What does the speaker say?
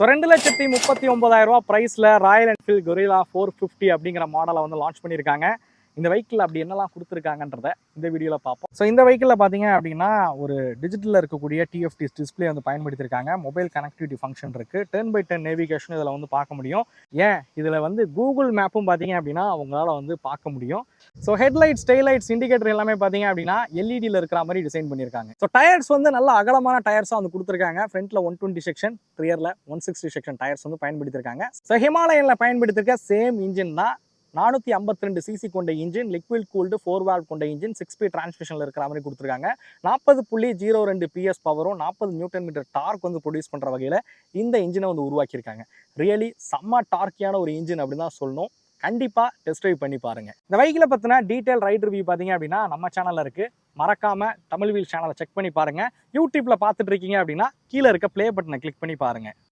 2,39,000 பிரைஸ்ல Royal Enfield gorilla 450 அப்படிங்கிற மாடலை வந்து லான்ச் பண்ணியிருக்காங்க. இந்த வெஹிக்கிள் அப்படி என்னெல்லாம் கொடுத்துருக்காங்கன்றத இந்த வீடியோவில் பார்ப்போம். ஸோ இந்த வெஹிக்கிளில் பார்த்தீங்க அப்படின்னா ஒரு டிஜிட்டலில் இருக்கக்கூடிய டிஎஃப்டி டிஸ்பிளே வந்து பயன்படுத்தியிருக்காங்க. மொபைல் கனெக்டிவிட்டி ஃபங்க்ஷன் இருக்குது. 10x10 நேவிகேஷன் இதில் வந்து பார்க்க முடியும். இதில் வந்து கூகுள் மேப்பும் பார்த்தீங்க அப்படின்னா அவங்களால வந்து பார்க்க முடியும். ஸோ ஹெட்லைட்ஸ், டெய்லைட்ஸ், இண்டிகேட்டர் எல்லாமே பார்த்தீங்க அப்படின்னா எல்இடியில் இருக்கிற மாதிரி டிசைன் பண்ணியிருக்காங்க. ஸோ டயர்ஸ் வந்து நல்ல அகலமான டயர்ஸாக வந்து கொடுத்துருக்காங்க. ஃப்ரண்ட்டில் 120 செக்ஷன், ரியரில் 160 செக்ஷன் டயர்ஸ் வந்து பயன்படுத்தியிருக்காங்க. ஸோ ஹிமாலயனில் பயன்படுத்தியிருக்க சேம் இன்ஜின் தான். 452 சிசி கொண்ட இன்ஜின், லிக்விட் கூல்டு 4 வால்வ் கொண்ட இன்ஜின், 6 ஸ்பீட் டிரான்ஸ்மிஷனில் இருக்கிற மாதிரி கொடுத்துருக்காங்க. 40.02 பிஎஸ் பவரும் 40 நியூட்டன் மீட்டர் டார்க் வந்து ப்ரொடியூஸ் பண்ணுற வகையில் இந்த இன்ஜினை வந்து உருவாக்கியிருக்காங்க. ரியலி செம்ம டார்க்கியான ஒரு இன்ஜின் அப்படின்னு தான் சொல்லணும். கண்டிப்பாக டெஸ்ட் ட்ரைவ் பண்ணி பாருங்க. இந்த வெஹிக்கிளை பற்றின டீட்டெயில் ரைட் ரிவ்யூ பார்த்தீங்க அப்படின்னா நம்ம சேனலில் இருக்குது. மறக்காம தமிழ் வீல் சேனலை செக் பண்ணி பாருங்க. யூடியூப்ல பார்த்துட்டு இருக்கீங்க அப்படின்னா கீழே இருக்க ப்ளே பட்டனை கிளிக் பண்ணி பாருங்க.